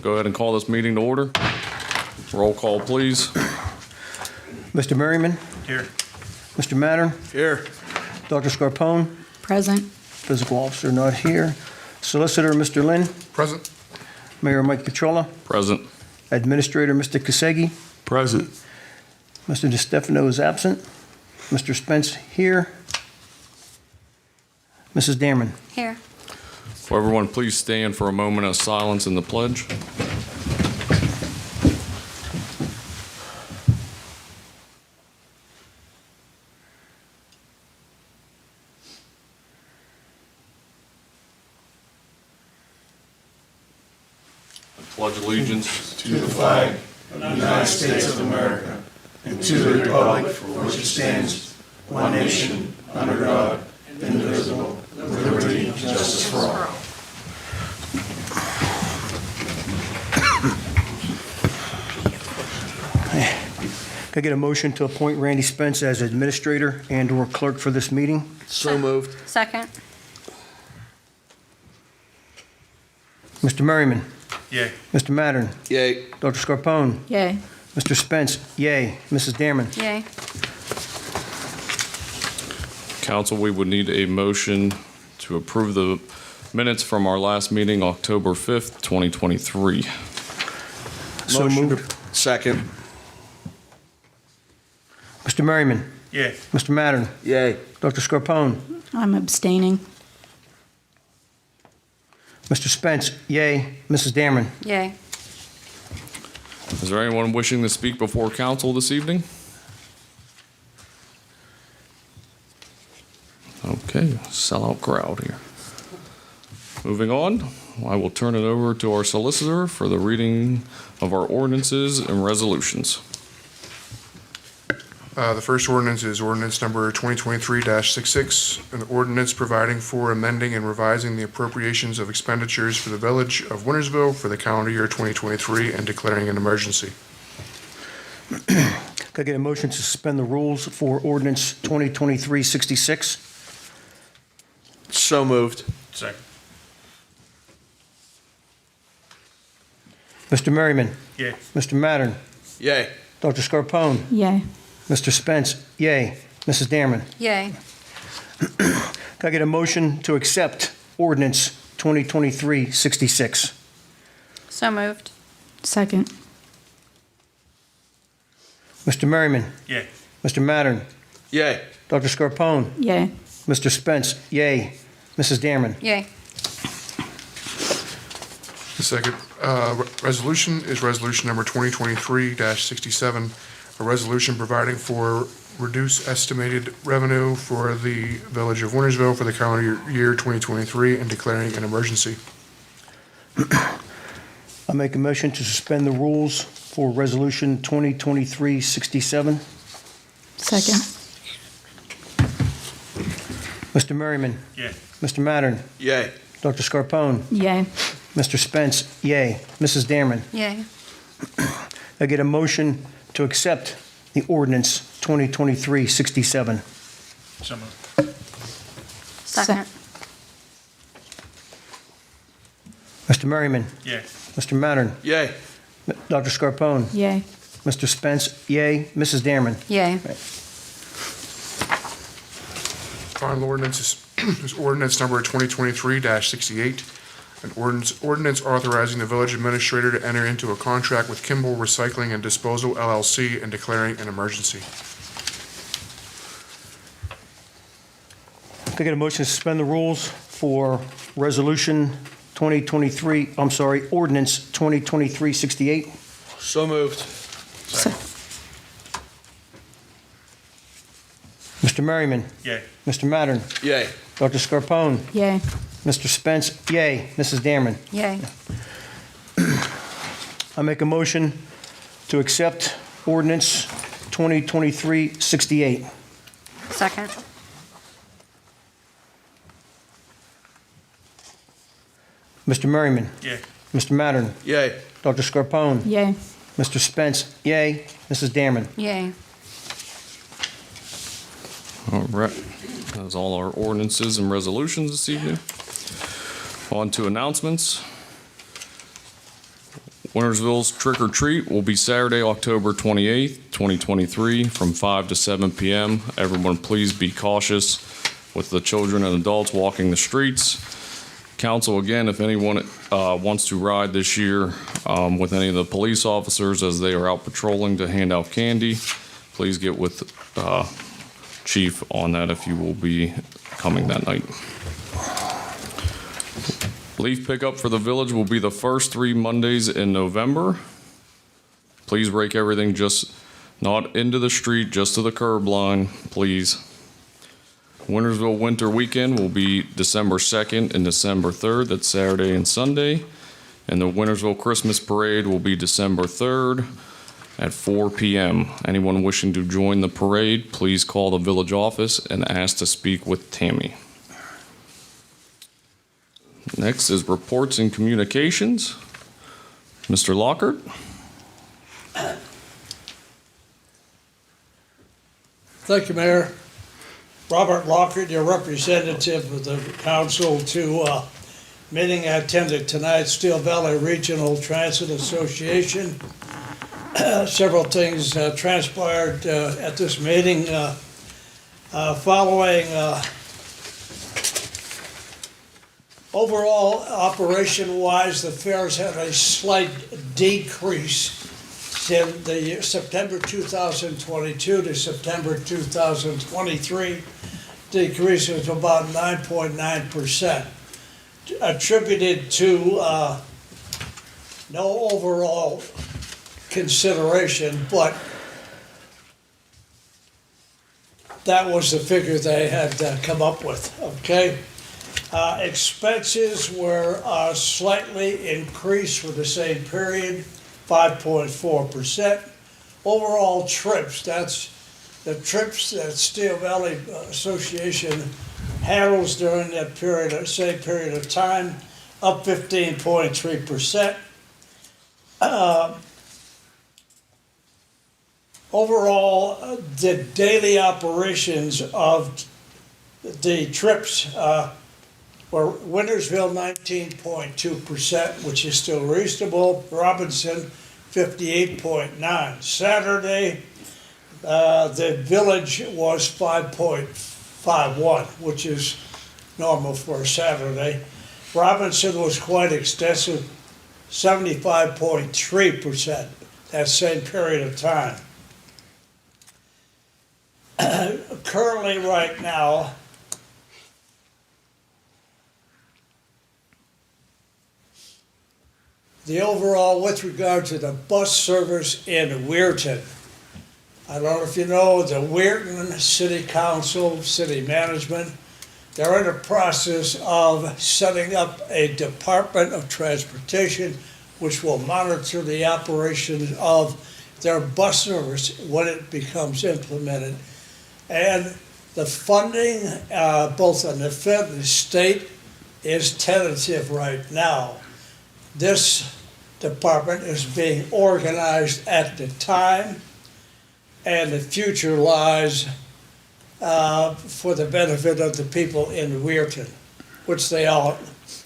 go ahead and call this meeting to order. Roll call, please. Mr. Merriman? Here. Mr. Mattern? Here. Dr. Scarpone? Present. Physical officer not here. Solicitor, Mr. Lynn? Present. Mayor Mike Petrola? Present. Administrator, Mr. Kasegi? Present. Mr. DeStefano is absent. Mr. Spence here. Mrs. Damerman? Here. Will everyone please stand for a moment of silence in the pledge? I pledge allegiance to the flag of the United States of America and to the republic for which it stands, one nation, under God, indivisible, with liberty and justice for all. Could I get a motion to appoint Randy Spence as administrator and/or clerk for this meeting? So moved. Second. Mr. Merriman? Yay. Mr. Mattern? Yay. Dr. Scarpone? Yay. Mr. Spence? Yay. Mrs. Damerman? Yay. Council, we would need a motion to approve the minutes from our last meeting, October 5th, 2023. So Motion moved. Second. Mr. Merriman? Yay. Mr. Mattern? Yay. Dr. Scarpone? I'm abstaining. Mr. Spence? Yay. Mrs. Damerman? Yay. Is there anyone wishing to speak before council this evening? Okay, sellout crowd here. Moving on, I will turn it over to our solicitor for the reading of our ordinances and resolutions. The first ordinance is ordinance number 2023-66, an ordinance providing for amending and revising the appropriations of expenditures for the village of Wintersville for the calendar year 2023 and declaring an emergency. Could I get a motion to suspend the rules for ordinance 2023-66? So moved. Second. Mr. Merriman? Yay. Mr. Mattern? Yay. Dr. Scarpone? Yay. Mr. Spence? Yay. Mrs. Damerman? Yay. Could I get a motion to accept ordinance 2023-66? So moved. Second. Mr. Merriman? Yay. Mr. Mattern? Yay. Dr. Scarpone? Yay. Mr. Spence? Yay. Mrs. Damerman? Yay. The second resolution is resolution number 2023-67, a resolution providing for reduced estimated revenue for the village of Wintersville for the calendar year 2023 and declaring an emergency. I make a motion to suspend the rules for resolution 2023-67. Second. Mr. Merriman? Yay. Mr. Mattern? Yay. Dr. Scarpone? Yay. Mr. Spence? Yay. Mrs. Damerman? Yay. I get a motion to accept the ordinance 2023-67. So moved. Second. Mr. Merriman? Yay. Mr. Mattern? Yay. Dr. Scarpone? Yay. Mr. Spence? Yay. Mrs. Damerman? Yay. Final ordinance is ordinance number 2023-68, an ordinance authorizing the village administrator to enter into a contract with Kimball Recycling and Disposal LLC and declaring an emergency. Can I get a motion to suspend the rules for resolution ordinance 2023-68? So moved. Mr. Merriman? Yay. Mr. Mattern? Yay. Dr. Scarpone? Yay. Mr. Spence? Yay. Mrs. Damerman? Yay. I make a motion to accept ordinance 2023-68. Second. Mr. Merriman? Yay. Mr. Mattern? Yay. Dr. Scarpone? Yay. Mr. Spence? Yay. Mrs. Damerman? Yay. All right, that's all our ordinances and resolutions this evening. On to announcements. Wintersville's Trick or Treat will be Saturday, October 28th, 2023, from 5 to 7 p.m. Everyone, please be cautious with the children and adults walking the streets. Council, again, if anyone wants to ride this year with any of the police officers as they are out patrolling to hand out candy, please get with Chief on that if you will be coming that night. Leaf pickup for the village will be the first 3 Mondays in November. Please rake everything just not into the street, just to the curb line, please. Wintersville Winter Weekend will be December 2nd and December 3rd. That's Saturday and Sunday. And the Wintersville Christmas Parade will be December 3rd at 4 p.m. Anyone wishing to join the parade, please call the village office and ask to speak with Tammy. Next is reports and communications. Mr. Lockhart. Thank you, Mayor. Robert Lockhart, your representative of the council to meeting I attended tonight, Steel Valley Regional Transit Association. Several things transpired at this meeting. Following overall operation-wise, the fares had a slight decrease in the September 2022 to September 2023, decrease of about 9.9%, attributed to no overall consideration, but that was the figure they had come up with, okay? Expenses were slightly increased for the same period, 5.4%. Overall trips, that's the trips that Steel Valley Association handles during that period, same period of time, up 15.3%. Overall, the daily operations of the trips were Wintersville 19.2%, which is still reasonable. Robinson 58.9. Saturday, the village was 5.51, which is normal for a Saturday. Robinson was quite extensive, 75.3%, that same period of time. Currently, right now, the overall with regard to the bus service in Weirton. I don't know if you know, the Weirton City Council, city management, they're in the process of setting up a Department of Transportation which will monitor the operation of their bus service when it becomes implemented. And the funding, both on the fed and the state, is tentative right now. This department is being organized at the time, and the future lies for the benefit of the people in Weirton, which they all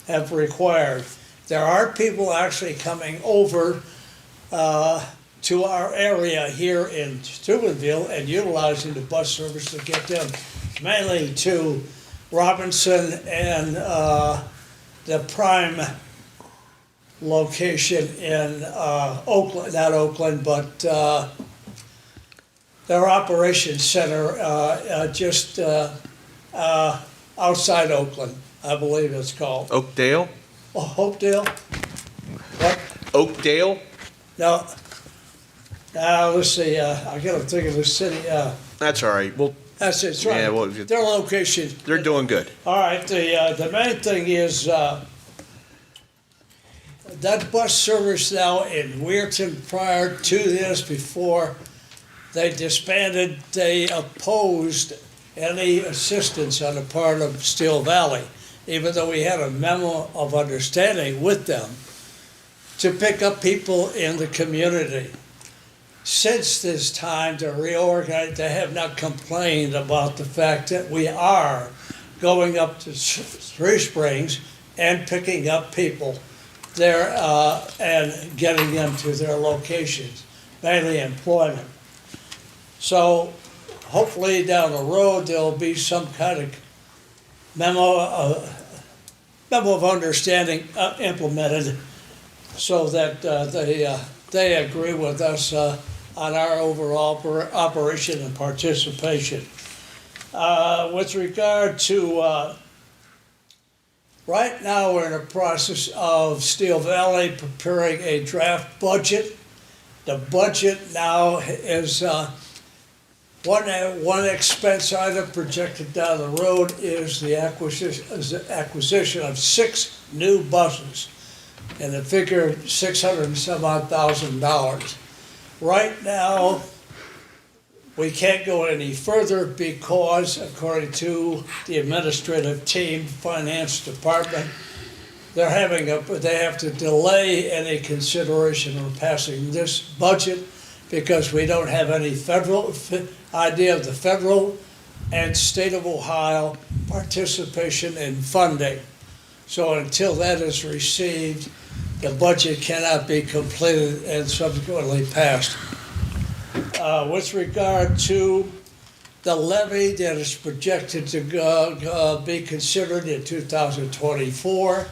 have required. There are people actually coming over to our area here in Steubenville and utilizing the bus service to get them mainly to Robinson and the prime location in Oakland, not Oakland, but their operations center just outside Oakland, I believe it's called. Oakdale? Oh, Hopedale? What? Oakdale? No. Let's see, I gotta think of the city, That's all right. Well, that's it, right. Yeah, well, Their location. they're doing good. All right, the main thing is, that bus service now in Weirton prior to this, before they disbanded, they opposed any assistance on the part of Steel Valley, even though we had a memo of understanding with them to pick up people in the community. Since this time to reorganize, they have not complained about the fact that we are going up to Three Springs and picking up people there and getting them to their locations, mainly employment. So hopefully down the road, there'll be some kind of memo of understanding implemented so that they agree with us on our overall operation and participation. With regard to, right now, we're in the process of Steel Valley preparing a draft budget. The budget now is, one expense item projected down the road is the acquisition of 6 new buses, and the figure of $600 and some odd thousand. Right now, we can't go any further because, according to the administrative team, finance department, they have to delay any consideration of passing this budget because we don't have any idea of the federal and state of Ohio participation in funding. So until that is received, the budget cannot be completed and subsequently passed. With regard to the levy that is projected to be considered in 2024,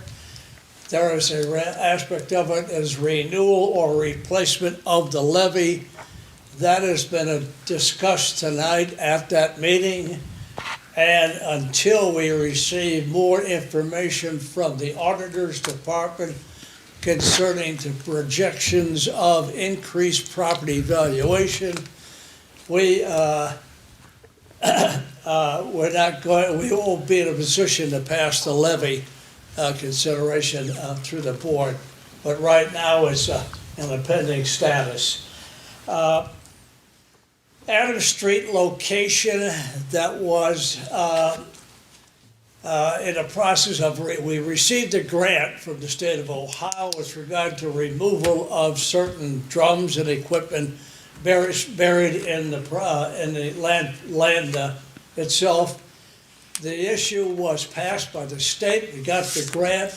there is an aspect of it as renewal or replacement of the levy. That has been discussed tonight at that meeting. And until we receive more information from the auditor's department concerning the projections of increased property valuation, we won't be in a position to pass the levy consideration through the board. But right now it's in a pending status. Adams Street location that was in a process of, we received a grant from the state of Ohio with regard to removal of certain drums and equipment buried in the land itself. The issue was passed by the state. We got the grant.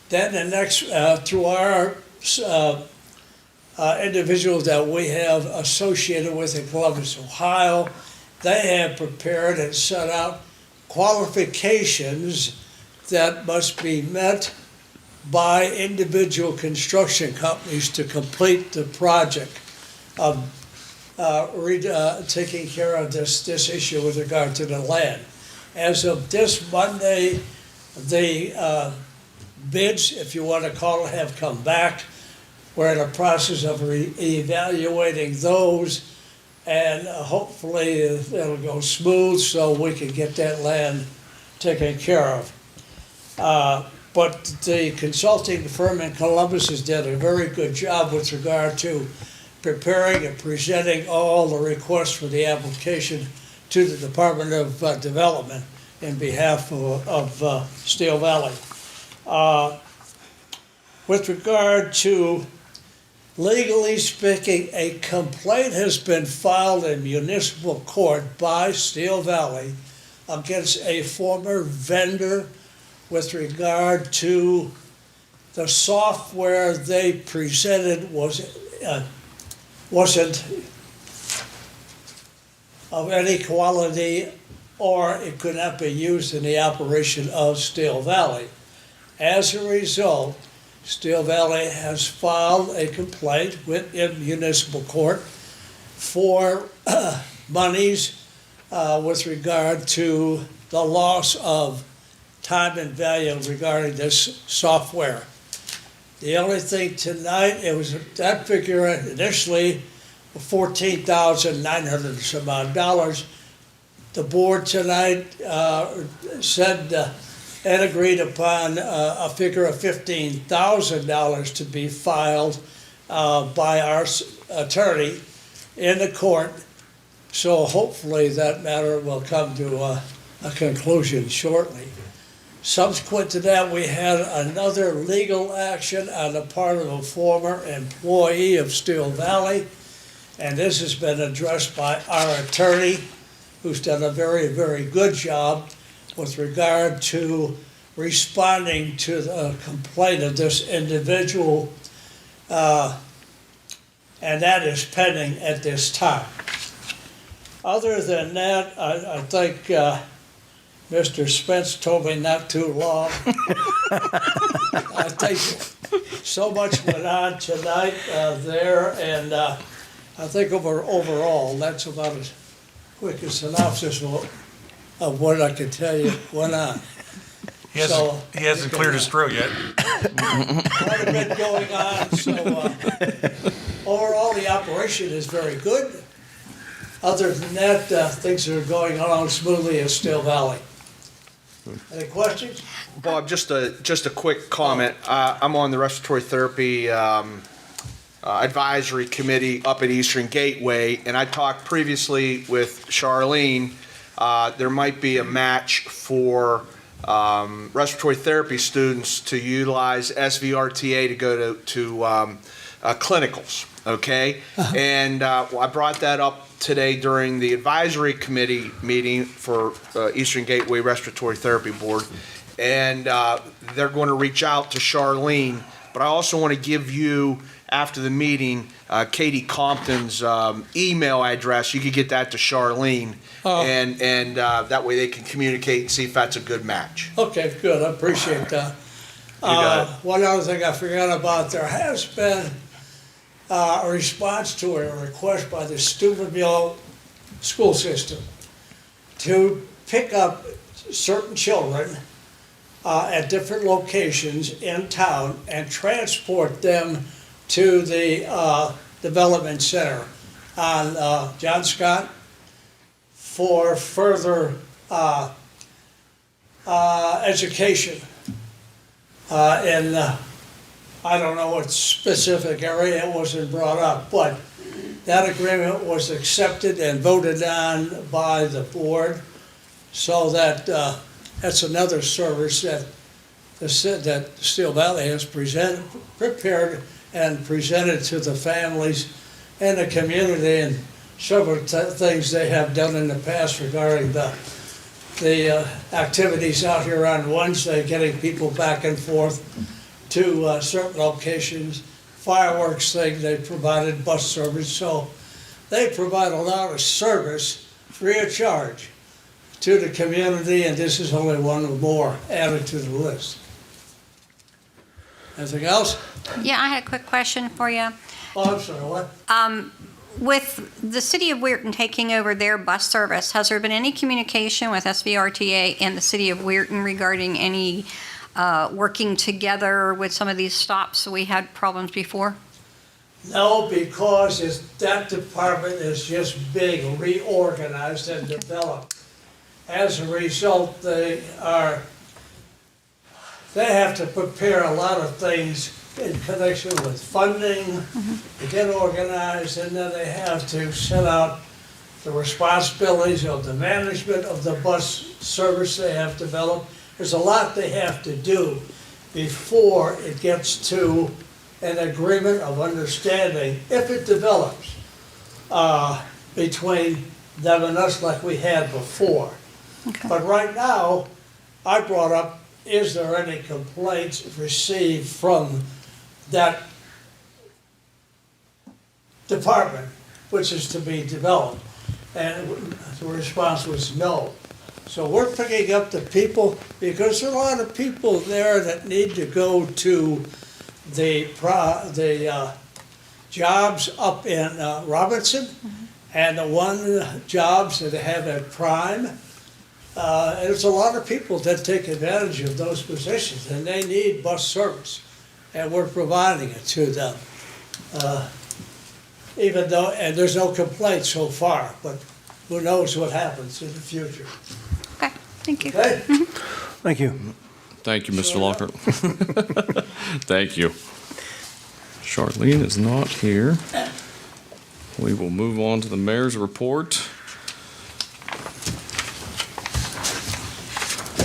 Then the next, through our individuals that we have associated with in Columbus, Ohio, they have prepared and set out qualifications that must be met by individual construction companies to complete the project of taking care of this issue with regard to the land. As of this Monday, the bids, if you want to call it, have come back. We're in the process of evaluating those, and hopefully it'll go smooth so we can get that land taken care of. But the consulting firm in Columbus has done a very good job with regard to preparing and presenting all the requests for the application to the Department of Development in behalf of Steel Valley. With regard to, legally speaking, a complaint has been filed in municipal court by Steel Valley against a former vendor with regard to the software they presented wasn't of any quality, or it could not be used in the operation of Steel Valley. As a result, Steel Valley has filed a complaint in municipal court for monies with regard to the loss of time and value regarding this software. The only thing tonight, it was that figure initially $14,900 some odd dollars. The board tonight said and agreed upon a figure of $15,000 to be filed by our attorney in the court. So hopefully that matter will come to a conclusion shortly. Subsequent to that, we had another legal action on the part of a former employee of Steel Valley, and this has been addressed by our attorney, who's done a very, very good job with regard to responding to the complaint of this individual, and that is pending at this time. Other than that, I think Mr. Spence told me not too long. I think so much went on tonight there, and I think overall, that's about as quick a synopsis of what I can tell you went on. He hasn't cleared his throat yet. Quite a bit going on, so overall, the operation is very good. Other than that, things are going along smoothly in Still Valley. Any questions? Bob, just a quick comment. I'm on the respiratory therapy advisory committee up at Eastern Gateway, and I talked previously with Charlene. There might be a match for respiratory therapy students to utilize SVRTA to go to clinicals, okay? And I brought that up today during the advisory committee meeting for Eastern Gateway Respiratory Therapy Board. And they're going to reach out to Charlene, but I also want to give you, after the meeting, Katie Compton's email address. You could get that to Charlene, and that way they can communicate and see if that's a good match. Okay, good, I appreciate that. got it. One other thing I forgot about, there has been a response to a request by the Steubenville school system to pick up certain children at different locations in town and transport them to the development center on John Scott for further education in I don't know what specific area it wasn't brought up, but that agreement was accepted and voted on by the board, so that that's another service that that Steel Valley has prepared and presented to the families and the community, and several things they have done in the past regarding the activities out here on Wednesday, getting people back and forth to certain locations, fireworks thing, they provided bus service, so they provide a lot of service free of charge to the community, and this is only one more added to the list. Anything else? Yeah, I had a quick question for you. Oh, I'm sorry, what? With the city of Weirton taking over their bus service, has there been any communication with SVRTA and the city of Weirton regarding any working together with some of these stops we had problems before? No, because that department is just being reorganized and developed. As a result, they have to prepare a lot of things in connection with funding to get organized, and then they have to set out the responsibilities of the management of the bus service they have developed. There's a lot they have to do before it gets to an agreement of understanding, if it develops, between them and us like we had before. Okay. But right now, I brought up, is there any complaints received from that department, which is to be developed? And the response was no. So we're picking up the people, because there are a lot of people there that need to go to the jobs up in Robinson, and the one jobs that they have at Prime. And there's a lot of people that take advantage of those positions, and they need bus service, and we're providing it to them. Even though, and there's no complaints so far, but who knows what happens in the future. Okay, thank you. Okay? Thank you. Thank you, Mr. Lockhart. Thank you. Charlene is not here. We will move on to the mayor's report.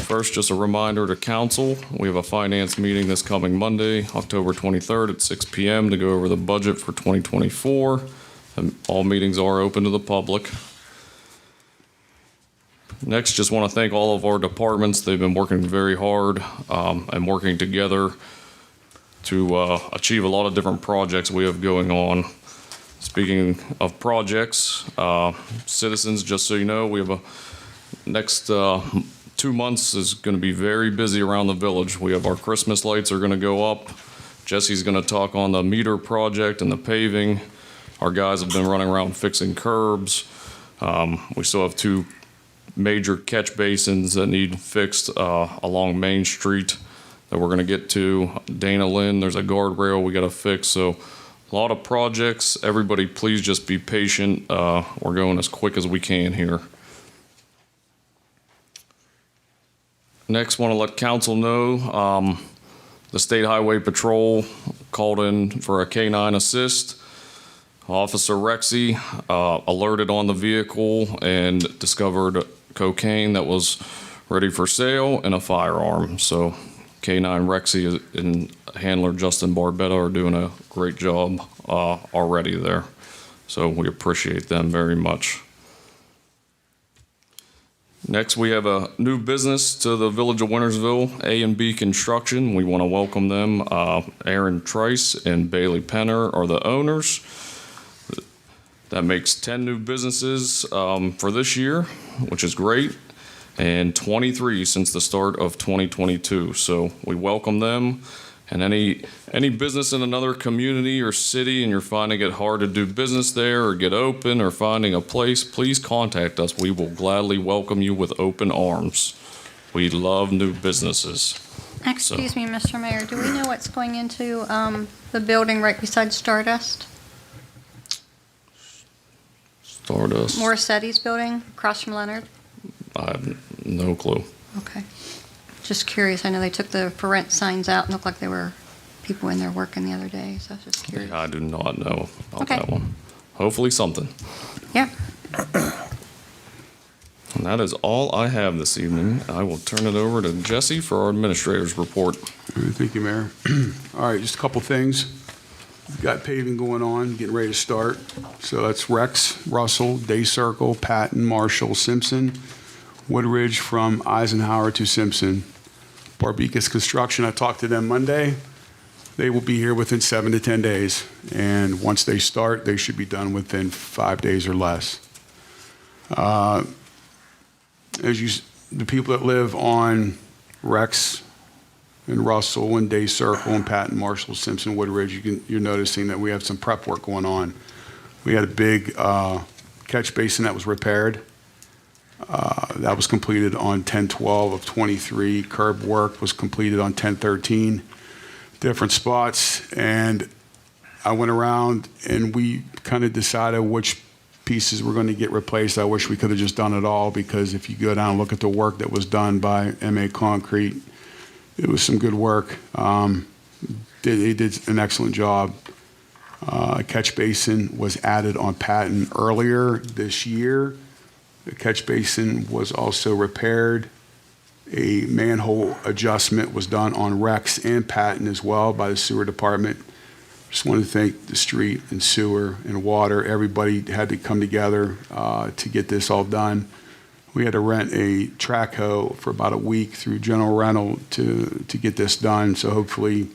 First, just a reminder to council, we have a finance meeting this coming Monday, October 23rd at 6 p.m. to go over the budget for 2024. And all meetings are open to the public. Next, just want to thank all of our departments. They've been working very hard and working together to achieve a lot of different projects we have going on. Speaking of projects, citizens, just so you know, we have next 2 months is going to be very busy around the village. We have our Christmas lights are going to go up. Jesse's going to talk on the meter project and the paving. Our guys have been running around fixing curbs. We still have 2 major catch basins that need fixed along Main Street that we're going to get to. Dana Lynn, there's a guardrail we got to fix. So a lot of projects. Everybody, please just be patient. We're going as quick as we can here. Next, want to let council know the State Highway Patrol called in for a K-9 assist. Officer Rexy alerted on the vehicle and discovered cocaine that was ready for sale and a firearm. So K-9 Rexy and handler Justin Barbetta are doing a great job already there. So we appreciate them very much. Next, we have a new business to the Village of Wintersville, A&B Construction. We want to welcome them. Aaron Trice and Bailey Penner are the owners. That makes 10 new businesses for this year, which is great, and 23 since the start of 2022. So we welcome them. And any business in another community or city and you're finding it hard to do business there or get open or finding a place, please contact us. We will gladly welcome you with open arms. We love new businesses. Excuse me, Mr. Mayor, do we know what's going into the building right beside Stardust? Stardust. Morissetti's building, across from Leonard? I have no clue. Okay. Just curious, I know they took the for rent signs out and looked like there were people in there working the other day, so I was just curious. I do not know about Okay. that one. Hopefully something. Yeah. And that is all I have this evening. I will turn it over to Jesse for our administrator's report. All right, thank you, Mayor. All right, just a couple things. We've got paving going on, getting ready to start. So that's Rex, Russell, Day Circle, Patton, Marshall, Simpson, Woodridge from Eisenhower to Simpson. Barbicas Construction, I talked to them Monday. They will be here within 7 to 10 days. And once they start, they should be done within 5 days or less. The people that live on Rex and Russell and Day Circle and Patton, Marshall, Simpson, Woodridge, you're noticing that we have some prep work going on. We had a big catch basin that was repaired. That was completed on 10/12 of 23. Curb work was completed on 10/13. Different spots, and I went around and we kind of decided which pieces were going to get replaced. I wish we could have just done it all, because if you go down and look at the work that was done by MA Concrete, it was some good work. They did an excellent job. A catch basin was added on Patton earlier this year. The catch basin was also repaired. A manhole adjustment was done on Rex and Patton as well by the sewer department. Just want to thank the street and sewer and water. Everybody had to come together to get this all done. We had to rent a track hoe for about a week through General Rental to get this done. So hopefully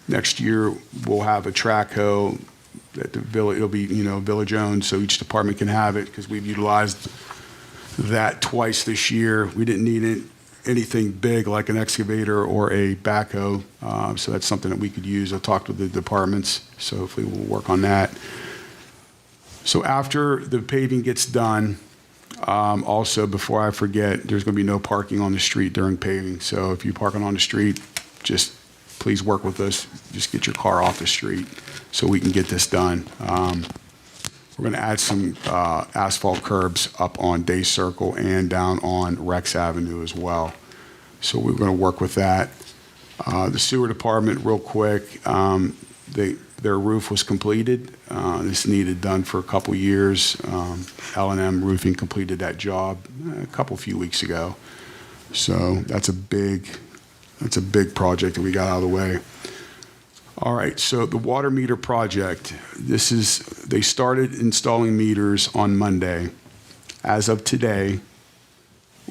next year we'll have a track hoe that the village, it'll be, village owned, so each department can have it, because we've utilized that twice this year. We didn't need anything big like an excavator or a backhoe, so that's something that we could use. I talked with the departments, so hopefully we'll work on that. So after the paving gets done, also, before I forget, there's going to be no parking on the street during paving. So if you're parking on the street, just please work with us. Just get your car off the street so we can get this done. We're going to add some asphalt curbs up on Day Circle and down on Rex Avenue as well. So we're going to work with that. The sewer department, real quick, their roof was completed. This needed done for a couple years. L&M Roofing completed that job a few weeks ago. So that's a big project that we got out of the way. All right, so the water meter project, they started installing meters on Monday. As of today,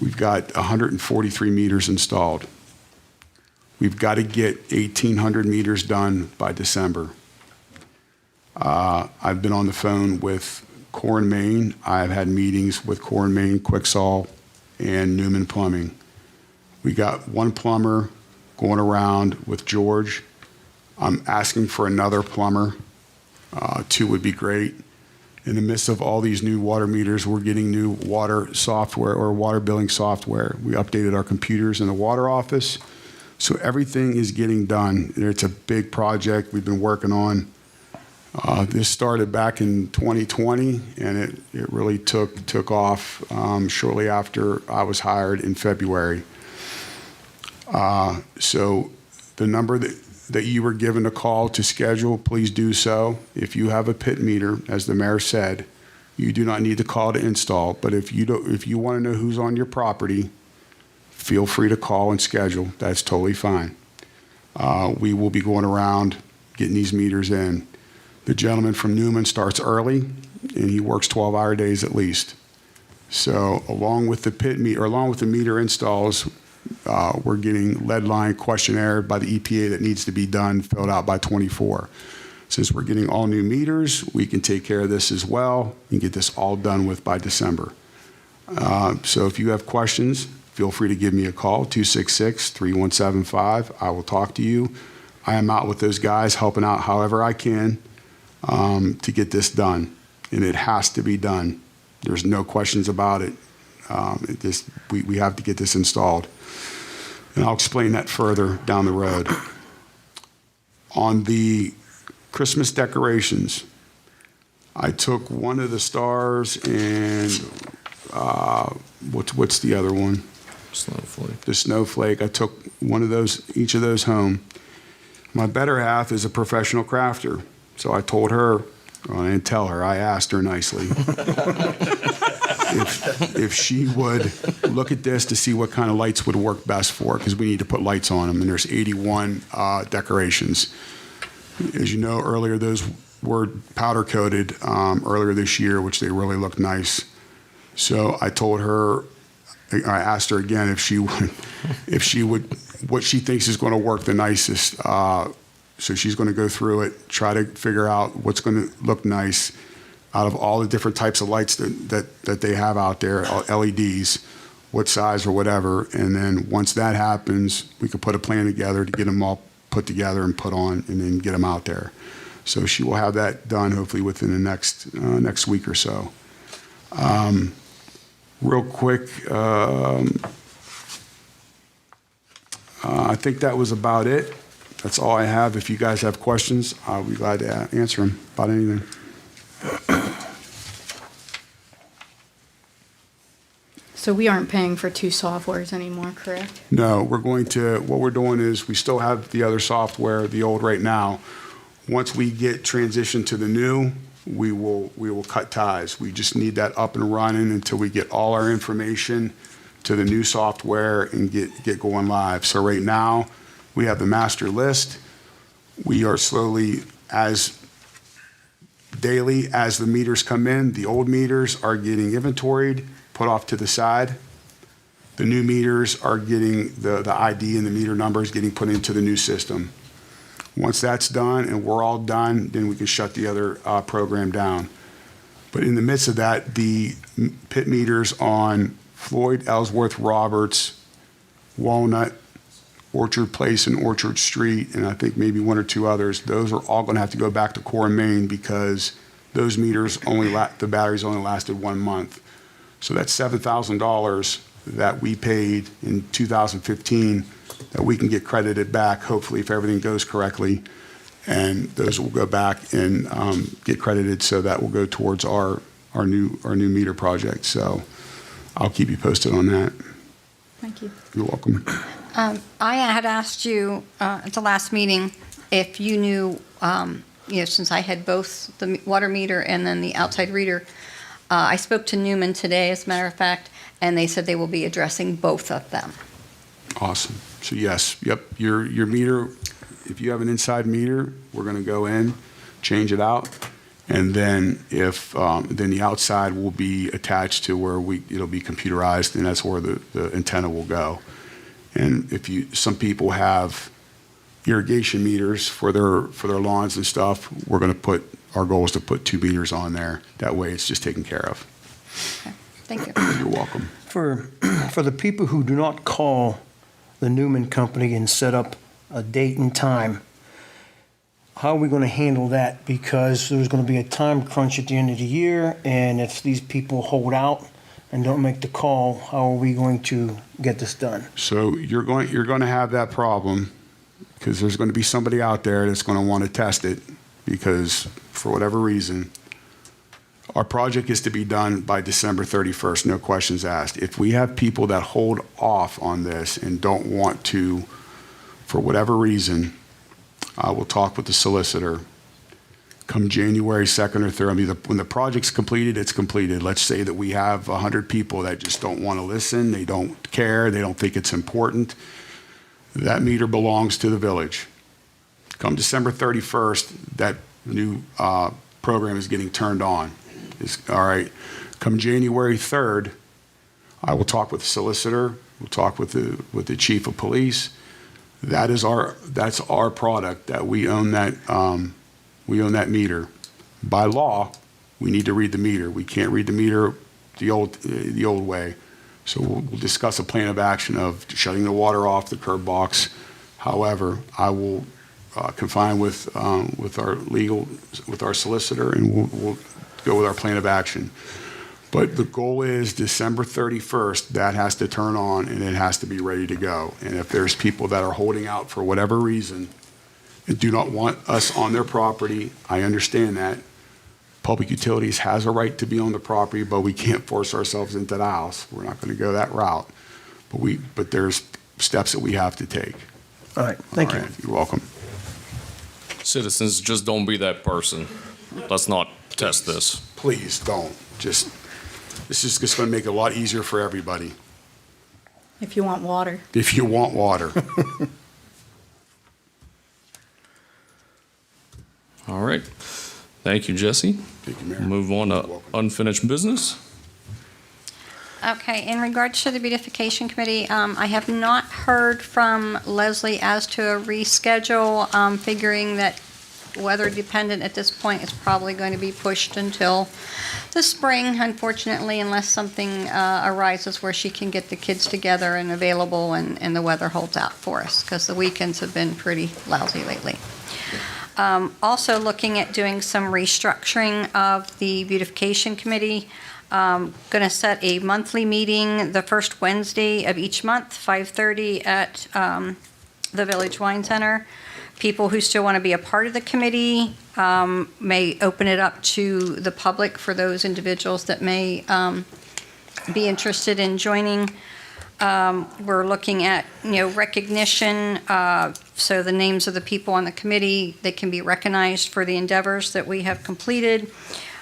We've got 143 meters installed. We've got to get 1,800 meters done by December. I've been on the phone with Core and Main. I've had meetings with Core and Main, Quicksall, and Newman Plumbing. We got one plumber going around with George. I'm asking for another plumber. 2 would be great. In the midst of all these new water meters, we're getting new water software or water billing software. We updated our computers in the water office. So everything is getting done. It's a big project we've been working on. This started back in 2020, and it really took off shortly after I was hired in February. So the number that you were given a call to schedule, please do so. If you have a pit meter, as the mayor said, you do not need to call to install. But if you want to know who's on your property, feel free to call and schedule. That's totally fine. We will be going around getting these meters in. The gentleman from Newman starts early, and he works 12-hour days at least. So along with the meter installs, we're getting lead line questionnaire by the EPA that needs to be done, filled out by 24. Since we're getting all new meters, we can take care of this as well and get this all done with by December. So if you have questions, feel free to give me a call, 266-3175. I will talk to you. I am out with those guys helping out however I can to get this done, and it has to be done. There's no questions about it. We have to get this installed. And I'll explain that further down the road. On the Christmas decorations, I took one of the stars and what's the other one? Snowflake. The snowflake. I took each of those home. My better half is a professional crafter, so I told her, well, I didn't tell her, I asked her nicely if she would look at this to see what kind of lights would work best for, because we need to put lights on them, and there's 81 decorations. As you know, earlier those were powder coated earlier this year, which they really look nice. So I told her, I asked her again if she would, what she thinks is going to work the nicest. So she's going to go through it, try to figure out what's going to look nice out of all the different types of lights that they have out there, LEDs, what size or whatever. And then once that happens, we could put a plan together to get them all put together and put on and then get them out there. So she will have that done hopefully within the next week or so. Real quick, I think that was about it. That's all I have. If you guys have questions, I'll be glad to answer them about anything. So we aren't paying for 2 softwares anymore, correct? No, what we're doing is we still have the other software, the old right now. Once we get transitioned to the new, we will cut ties. We just need that up and running until we get all our information to the new software and get going live. So right now, we have the master list. We are slowly, daily as the meters come in, the old meters are getting inventoried, put off to the side. The new meters are getting the ID and the meter numbers getting put into the new system. Once that's done and we're all done, then we can shut the other program down. But in the midst of that, the pit meters on Floyd, Ellsworth, Roberts, Walnut, Orchard Place, and Orchard Street, and I think maybe 1 or 2 others, those are all going to have to go back to Core and Main because those meters the batteries only lasted 1 month. So that's $7,000 that we paid in 2015 that we can get credited back, hopefully, if everything goes correctly. And those will go back and get credited, so that will go towards our new meter project. So I'll keep you posted on that. Thank you. You're welcome. I had asked you at the last meeting if you knew, since I had both the water meter and then the outside reader. I spoke to Newman today, as a matter of fact, and they said they will be addressing both of them. Awesome. So yes, yep, your meter, if you have an inside meter, we're going to go in, change it out, And then then the outside will be attached to where it'll be computerized, and that's where the antenna will go. And some people have irrigation meters for their lawns and stuff, our goal is to put 2 meters on there. That way it's just taken care of. Okay, thank you. You're welcome. For the people who do not call the Newman Company and set up a date and time, how are we going to handle that? Because there's going to be a time crunch at the end of the year, and if these people hold out and don't make the call, how are we going to get this done? So you're going to have that problem because there's going to be somebody out there that's going to want to test it because for whatever reason, our project is to be done by December 31st, no questions asked. If we have people that hold off on this and don't want to, for whatever reason, I will talk with the solicitor. Come January 2nd or 3rd, I mean, when the project's completed, it's completed. Let's say that we have 100 people that just don't want to listen, they don't care, they don't think it's important. That meter belongs to the village. Come December 31st, that new program is getting turned on. All right. Come January 3rd, I will talk with the solicitor, we'll talk with the chief of police. That's our product, that we own that meter. By law, we need to read the meter. We can't read the meter the old way. So we'll discuss a plan of action of shutting the water off the curb box. However, I will confine with our solicitor, and we'll go with our plan of action. But the goal is December 31st, that has to turn on and it has to be ready to go. And if there's people that are holding out for whatever reason and do not want us on their property, I understand that. Public Utilities has a right to be on the property, but we can't force ourselves into the house. We're not going to go that route. But there's steps that we have to take. All right, thank you. You're welcome. Citizens, just don't be that person. Let's not test this. Please don't. This is just going to make it a lot easier for everybody. If you want water. If you want water. All right. Thank you, Jesse. Thank you, Mayor. Move on You're to welcome. unfinished business. Okay, in regards to the beautification committee, I have not heard from Leslie as to a reschedule, figuring that weather dependent at this point, it's probably going to be pushed until the spring, unfortunately, unless something arises where she can get the kids together and available and the weather holds out for us, because the weekends have been pretty lousy lately. Also looking at doing some restructuring of the beautification committee. Going to set a monthly meeting the first Wednesday of each month, 5:30 at the Village Wine Center. People who still want to be a part of the committee may open it up to the public for those individuals that may be interested in joining. We're looking at, recognition, so the names of the people on the committee, they can be recognized for the endeavors that we have completed.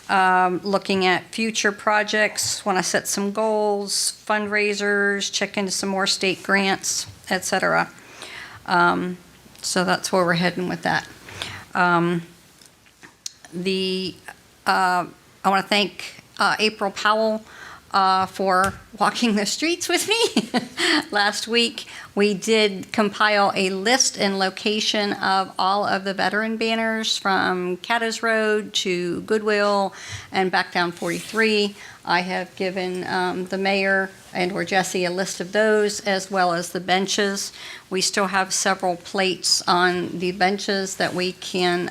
Looking at future projects, want to set some goals, fundraisers, check into some more state grants, et cetera. So that's where we're heading with that. I want to thank April Powell for walking the streets with me last week. We did compile a list and location of all of the veteran banners from Caddos Road to Goodwill and back down 43. I have given the mayor and/or Jesse a list of those, as well as the benches. We still have several plates on the benches that we can,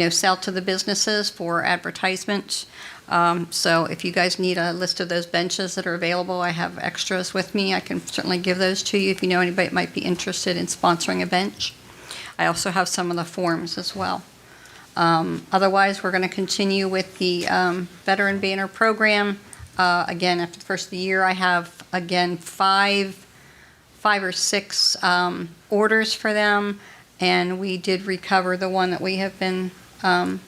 sell to the businesses for advertisement. So if you guys need a list of those benches that are available, I have extras with me. I can certainly give those to you if you know anybody that might be interested in sponsoring a bench. I also have some of the forms as well. Otherwise, we're going to continue with the Veteran Banner Program. Again, after the first of the year, I have, again, five or six orders for them, and we did recover the one that we have been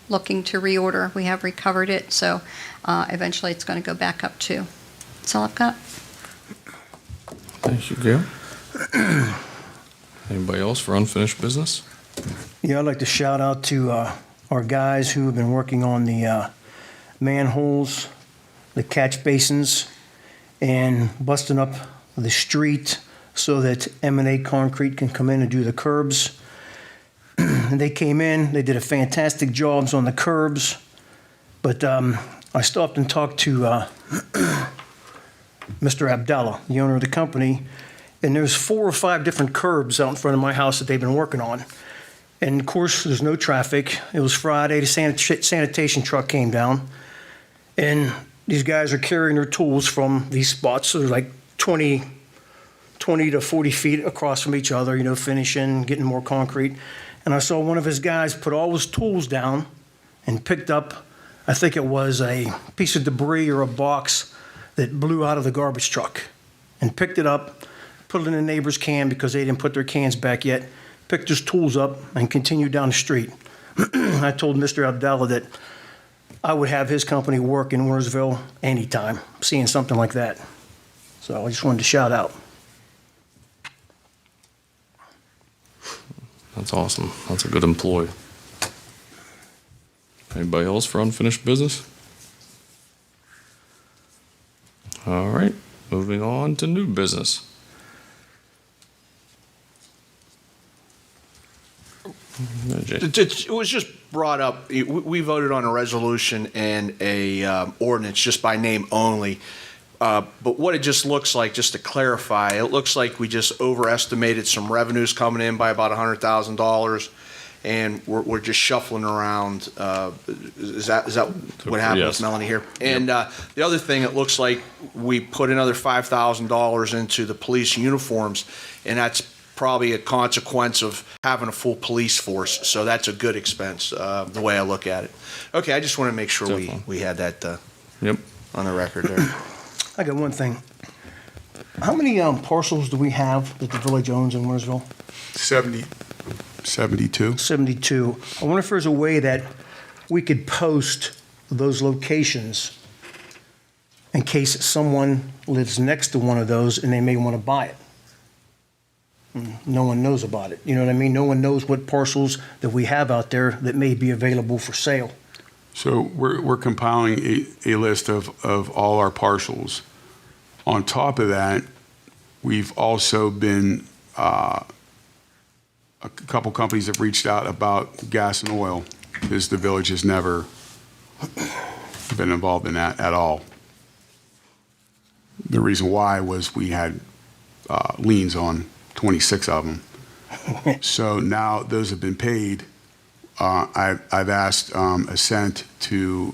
looking to reorder. We have recovered it, so eventually it's going to go back up too. That's all I've got. Thank you, Gail. Anybody else for unfinished business? Yeah, I'd like to shout out to our our guys who have been working on the manholes, the catch basins, and busting up the street so that M&A Concrete can come in and do the curbs. And they came in, they did a fantastic job on the curbs, but I stopped and talked to Mr. Abdallah, the owner of the company, and there's 4 or 5 different curbs out in front of my house that they've been working on. And of course, there's no traffic. It was Friday, the sanitation truck came down, and these guys are carrying their tools from these spots, so they're like 20 to 40 feet across from each other, finishing, getting more concrete. And I saw one of his guys put all his tools down and picked up, I think it was a piece of debris or a box that blew out of the garbage truck, and picked it up, put it in a neighbor's can because they didn't put their cans back yet, picked his tools up, and continued down the street. I told Mr. Abdallah that I would have his company work in Wintersville anytime, seeing something like that. So I just wanted to shout out. That's awesome. That's a good employee. Anybody else for unfinished business? All right, moving on to new business. It was just brought up, we voted on a resolution and a ordinance just by name only. But what it just looks like, just to clarify, it looks like we just overestimated some revenues coming in by about $100,000, and we're just shuffling around. Is that what happened Yes. with Melanie here? And the other thing, it looks like we put another $5,000 into the police uniforms, and that's probably a consequence of having a full police force. So that's a good expense, the way I look at it. Okay, I just want to make sure we had that Yep. on the record there. I got one thing. How many parcels do we have that the village owns in Wintersville? 72. 72. I wonder if there's a way that we could post those locations in case someone lives next to one of those and they may want to buy it. No one knows about it. You know what I mean? No one knows what parcels that we have out there that may be available for sale. So we're compiling a list of all our parcels. On top of that, we've also been, a couple companies have reached out about gas and oil, because the village has never been involved in that at all. The reason why was we had liens on 26 of them. So now those have been paid. I've asked Ascent to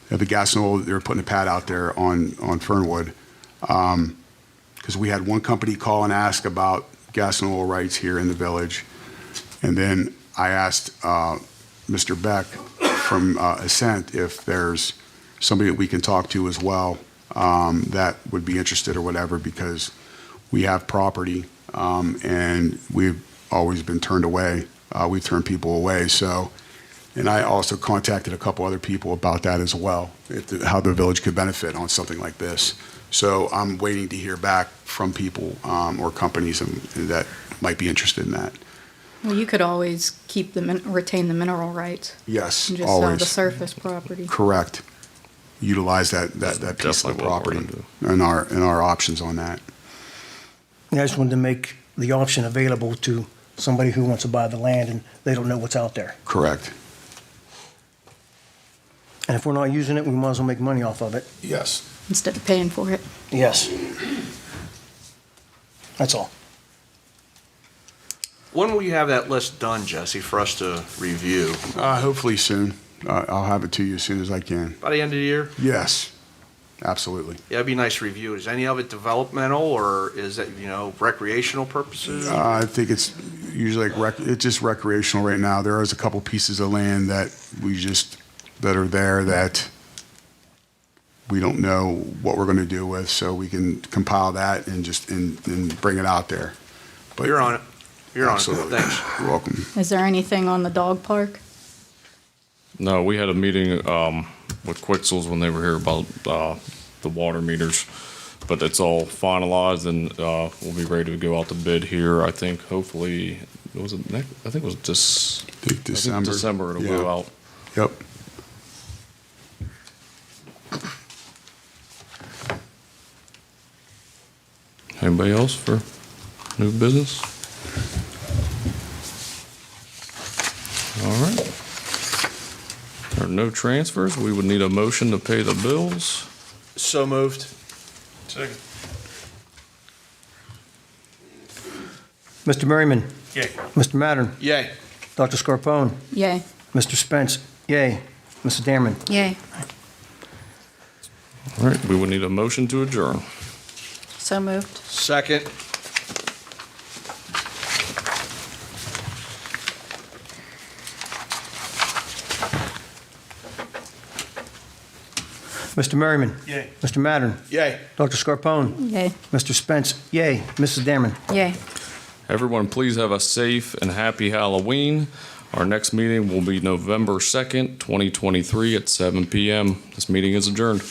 have the gas and oil. They're putting a pad out there on Fernwood, because we had one company call and ask about gas and oil rights here in the village, and then I asked Mr. Beck from Ascent if there's somebody that we can talk to as well that would be interested or whatever, because we have property and we've always been turned away. We've turned people away. So, and I also contacted a couple other people about that as well, how the village could benefit on something like this. So I'm waiting to hear back from people or companies that might be interested in that. Well, you could always retain the mineral rights Yes, and just sell always. the surface property. Correct. Utilize that piece of the Definitely what we're property gonna and our options on that. I just wanted to make the option available to somebody who wants to buy the land and they don't know what's out there. Correct. And if we're not using it, we might as well make money off of it. Yes. Instead of paying for it. Yes. That's all. When will you have that list done, Jesse, for us to review? Hopefully soon. I'll have it to you as soon as I can. By the end of the year? Yes, absolutely. Yeah, it'd be nice to review. Is any of it developmental, or is it, recreational purposes? I think it's usually it's just recreational right now. There is a couple pieces of land that are there that we don't know what we're going to do with, so we can compile that and bring it out there. But You're on it. You're on it. absolutely. Thanks. You're welcome. Is there anything on the dog park? No, we had a meeting with Quixels when they were here about the water meters, but it's all finalized and we'll be ready to go out to bid here, I think, hopefully was it next, I think it was December. December it'll Yeah. go out. Yep. Anybody else for new business? All right. There are no transfers. We would need a motion to pay the bills. So moved. Second. Mr. Merriman? Yay. Mr. Mattern? Yay. Dr. Scarpone? Yay. Mr. Spence? Yay. Mrs. Damerman? Yay. All right, we would need a motion to adjourn. So moved. Second. Mr. Merriman? Yay. Mr. Mattern? Yay. Dr. Scarpone? Yay. Mr. Spence? Yay. Mrs. Damerman? Yay. Everyone, please have a safe and happy Halloween. Our next meeting will be November 2nd, 2023 at 7 p.m. This meeting is adjourned.